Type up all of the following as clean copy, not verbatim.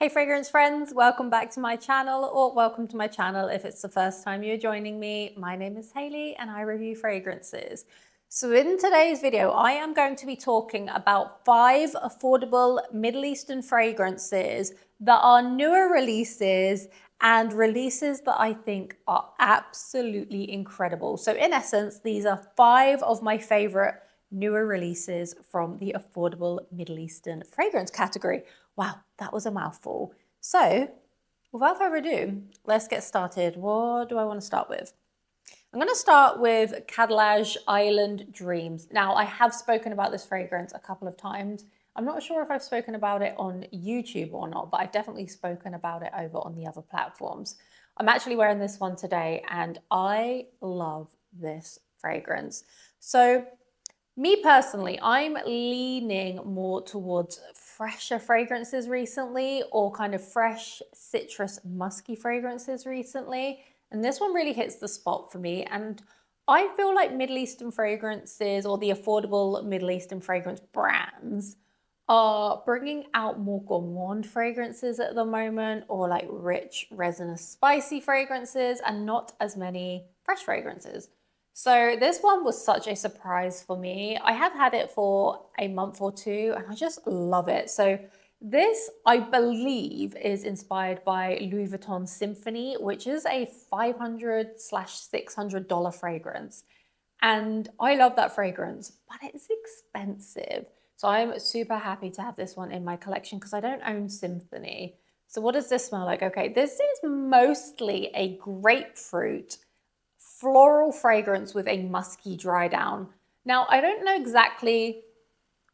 Hey fragrance friends, welcome back to my channel, or welcome to my channel if it's the first time you're joining me. My name is Hayley and I review fragrances. So in today's video, I am going to be talking about 5 affordable Middle Eastern fragrances that are newer releases and releases that I think are absolutely incredible. So in essence, these are 5 of my favorite newer releases from the affordable Middle Eastern fragrance category. Wow, that was a mouthful. So without further ado, let's get started. What do I want to start with? I'm going to start with Khadlaj Island Dreams. Now, I have spoken about this fragrance a couple of times. I'm not sure if I've spoken about it on YouTube or not, but I've definitely spoken about it over on the other platforms. I'm actually wearing this one today and I love this fragrance. So me personally, I'm leaning more towards fresher fragrances recently, or kind of fresh citrus musky fragrances recently. And this one really hits the spot for me. And I feel like Middle Eastern fragrances, or the affordable Middle Eastern fragrance brands, are bringing out more gourmand fragrances at the moment, or like rich, resinous, spicy fragrances, and not as many fresh fragrances. So this one was such a surprise for me. I have had it for a month or two and I just love it. So this, I believe, is inspired by Louis Vuitton Symphony, which is a $500/$600 fragrance. And I love that fragrance, but it's expensive. So I'm super happy to have this one in my collection because I don't own Symphony. So what does this smell like? Okay, this is mostly a grapefruit floral fragrance with a musky dry down. Now, I don't know exactly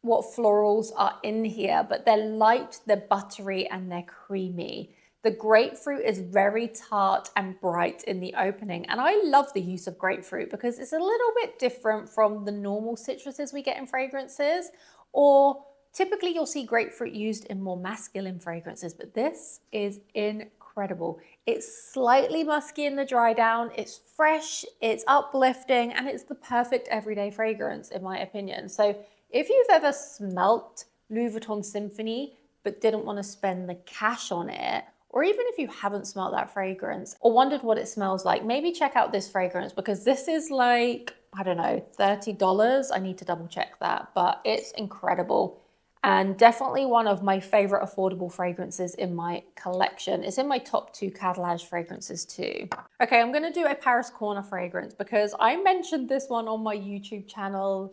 what florals are in here, but they're light, they're buttery, and they're creamy. The grapefruit is very tart and bright in the opening, and I love the use of grapefruit because it's a little bit different from the normal citruses we get in fragrances, or typically you'll see grapefruit used in more masculine fragrances, but this is incredible. It's slightly musky in the dry down, it's fresh, it's uplifting, and it's the perfect everyday fragrance in my opinion. So if you've ever smelt Louis Vuitton Symphony but didn't want to spend the cash on it, or even if you haven't smelt that fragrance or wondered what it smells like, maybe check out this fragrance because this is like, I don't know, $30. I need to double check that, but it's incredible. And definitely one of my favorite affordable fragrances in my collection. It's in my top 2 Khadlaj fragrances too. Okay, I'm gonna do a Paris Corner fragrance because I mentioned this one on my YouTube channel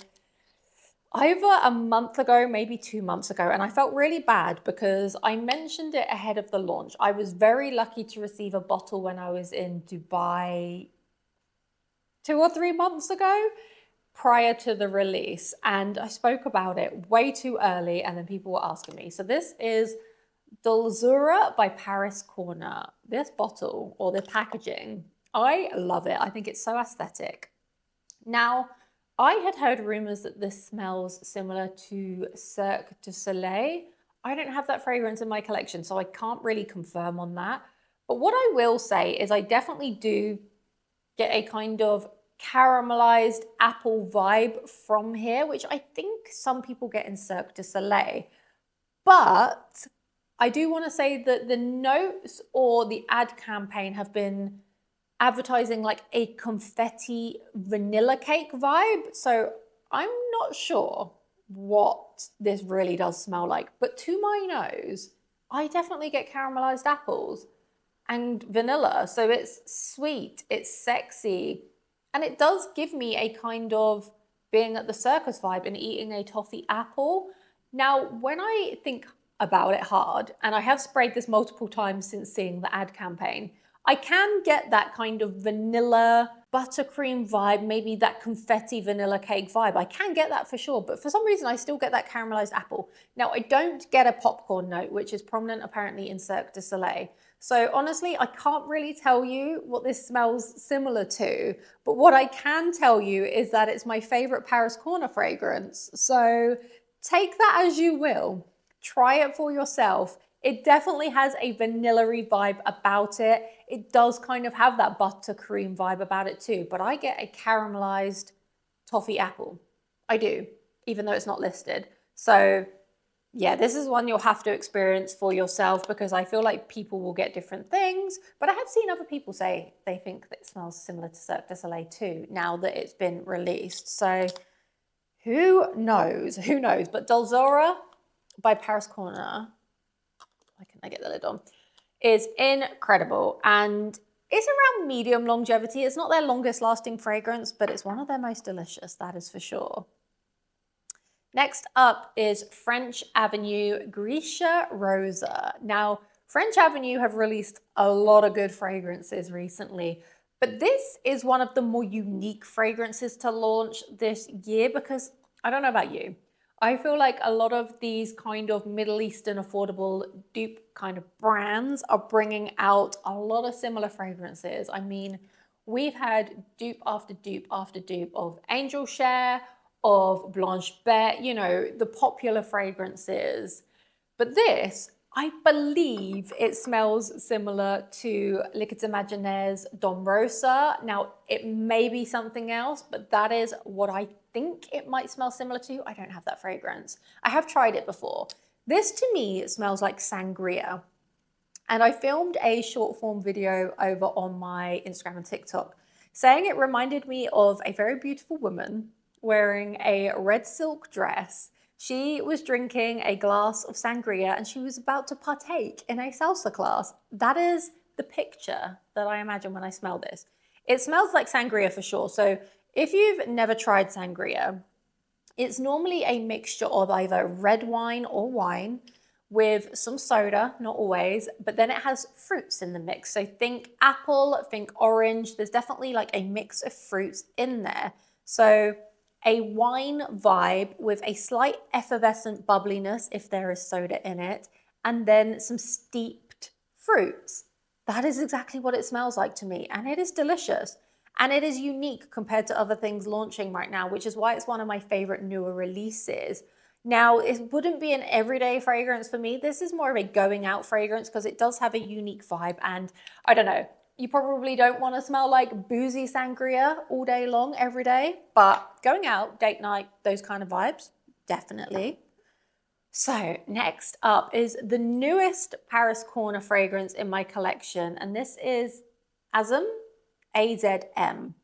over a month ago, maybe 2 months ago, and I felt really bad because I mentioned it ahead of the launch. I was very lucky to receive a bottle when I was in Dubai 2 or 3 months ago prior to the release, and I spoke about it way too early and then people were asking me. So this is Dulzura by Paris Corner. This bottle, or the packaging, I love it. I think it's so aesthetic. Now, I had heard rumors that this smells similar to Cirque du Soleil. I don't have that fragrance in my collection, so I can't really confirm on that. But what I will say is I definitely do get a kind of caramelized apple vibe from here, which I think some people get in Cirque du Soleil. But I do want to say that the notes or the ad campaign have been advertising like a confetti vanilla cake vibe. So I'm not sure what this really does smell like, but to my nose, I definitely get caramelized apples and vanilla. So it's sweet, it's sexy, and it does give me a kind of being at the circus vibe and eating a toffee apple. Now, when I think about it hard, and I have sprayed this multiple times since seeing the ad campaign, I can get that kind of vanilla buttercream vibe, maybe that confetti vanilla cake vibe. I can get that for sure, but for some reason I still get that caramelized apple. Now, I don't get a popcorn note, which is prominent apparently in Cirque du Soleil. So honestly, I can't really tell you what this smells similar to, but what I can tell you is that it's my favorite Paris Corner fragrance. So take that as you will. Try it for yourself. It definitely has a vanilla-y vibe about it. It does kind of have that buttercream vibe about it too, but I get a caramelized toffee apple. I do, even though it's not listed. So Yeah, this is one you'll have to experience for yourself because I feel like people will get different things. But I have seen other people say they think that it smells similar to Cirque du Soleil too, now that it's been released. So who knows? Who knows? But Dulzura by Paris Corner, why can't I get the lid on, is incredible. And it's around medium longevity. It's not their longest lasting fragrance, but it's one of their most delicious, that is for sure. Next up is French Avenue Grecia Rosa. Now, French Avenue have released a lot of good fragrances recently, but this is one of the more unique fragrances to launch this year because I don't know about you. I feel like a lot of these kind of Middle Eastern affordable dupe kind of brands are bringing out a lot of similar fragrances. I mean, we've had dupe after dupe after dupe of Angel Share, of Blanche Bête, you know, the popular fragrances. But this, I believe it smells similar to Liquids Imaginaires Dom Rosa. Now, it may be something else, but that is what I think it might smell similar to. I don't have that fragrance. I have tried it before. This to me smells like sangria. And I filmed a short form video over on my Instagram and TikTok saying it reminded me of a very beautiful woman wearing a red silk dress. She was drinking a glass of sangria and she was about to partake in a salsa class. That is the picture that I imagine when I smell this. It smells like sangria for sure. So if you've never tried sangria, it's normally a mixture of either red wine or wine with some soda, not always, but then it has fruits in the mix. So think apple, think orange. There's definitely like a mix of fruits in there. So a wine vibe with a slight effervescent bubbliness if there is soda in it, and then some steeped fruits. That is exactly what it smells like to me, and it is delicious. And it is unique compared to other things launching right now, which is why it's one of my favorite newer releases. Now, it wouldn't be an everyday fragrance for me. This is more of a going out fragrance because it does have a unique vibe. And I don't know, you probably don't want to smell like boozy sangria all day long, every day. But going out, date night, those kind of vibes, definitely. So next up is the newest Paris Corner fragrance in my collection. And this is AZM.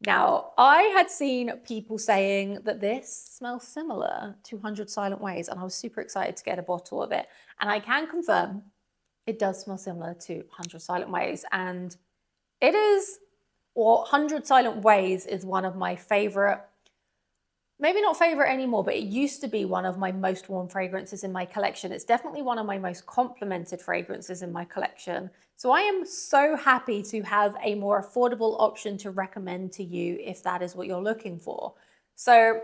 Now, I had seen people saying that this smells similar to 100 Silent Ways, and I was super excited to get a bottle of it. And I can confirm it does smell similar to 100 Silent Ways. And it is, or 100 Silent Ways is one of my favorite, maybe not favorite anymore, but it used to be one of my most worn fragrances in my collection. It's definitely one of my most complimented fragrances in my collection. So I am so happy to have a more affordable option to recommend to you if that is what you're looking for. So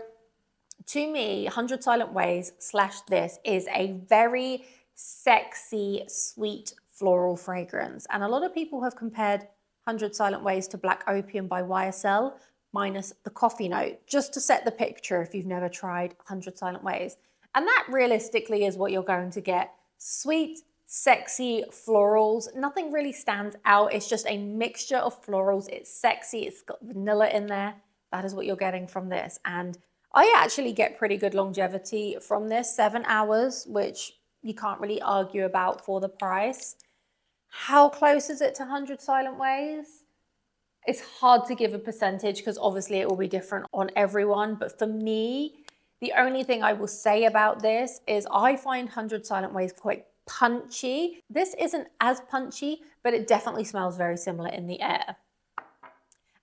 to me, 100 Silent Ways / this is a very sexy, sweet floral fragrance. And a lot of people have compared 100 Silent Ways to Black Opium by YSL, minus the coffee note, just to set the picture if you've never tried 100 Silent Ways. And that realistically is what you're going to get. Sweet, sexy florals. Nothing really stands out. It's just a mixture of florals. It's sexy. It's got vanilla in there. That is what you're getting from this. And I actually get pretty good longevity from this, 7 hours, which you can't really argue about for the price. How close is it to 100 Silent Ways? It's hard to give a percentage because obviously it will be different on everyone. But for me, the only thing I will say about this is I find 100 Silent Ways quite punchy. This isn't as punchy, but it definitely smells very similar in the air.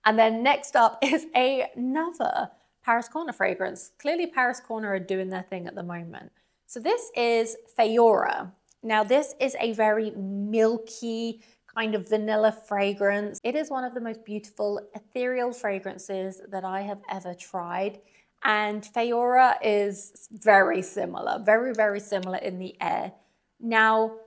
And then next up is another Paris Corner fragrance. Clearly Paris Corner are doing their thing at the moment. So this is Fayora. Now this is a very milky, kind of vanilla fragrance. It is one of the most beautiful ethereal fragrances that I have ever tried. And Fayora is very similar, very, very similar in the air. Now,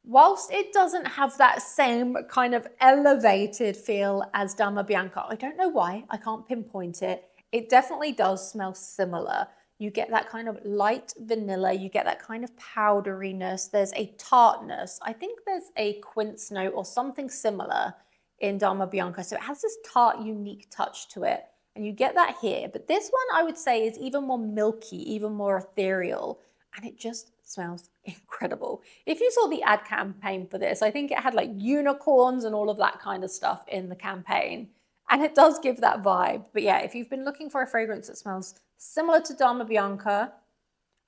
whilst it doesn't have that same kind of elevated feel as Dama Bianca, I don't know why, I can't pinpoint it. It definitely does smell similar. You get that kind of light vanilla, you get that kind of powderiness, there's a tartness. I think there's a quince note or something similar in Dama Bianca. So it has this tart, unique touch to it. And you get that here. But this one I would say is even more milky, even more ethereal. and it just smells incredible. If you saw the ad campaign for this, I think it had like unicorns and all of that kind of stuff in the campaign. And it does give that vibe. But yeah, if you've been looking for a fragrance that smells similar to Dama Bianca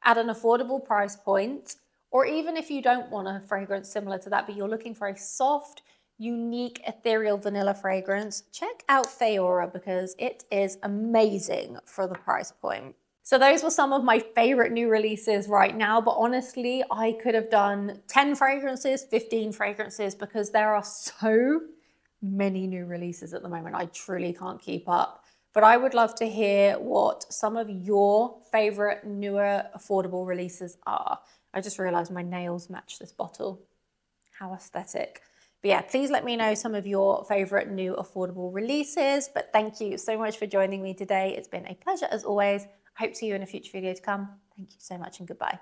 at an affordable price point, or even if you don't want a fragrance similar to that, but you're looking for a soft, unique, ethereal vanilla fragrance, check out Fayora because it is amazing for the price point. So those were some of my favorite new releases right now, but honestly, I could have done 10 fragrances, 15 fragrances, because there are so many new releases at the moment. I truly can't keep up. But I would love to hear what some of your favorite newer affordable releases are. I just realized my nails match this bottle. How aesthetic. But yeah, please let me know some of your favorite new affordable releases. But thank you so much for joining me today. It's been a pleasure as always. I hope to see you in a future video to come. Thank you so much and goodbye.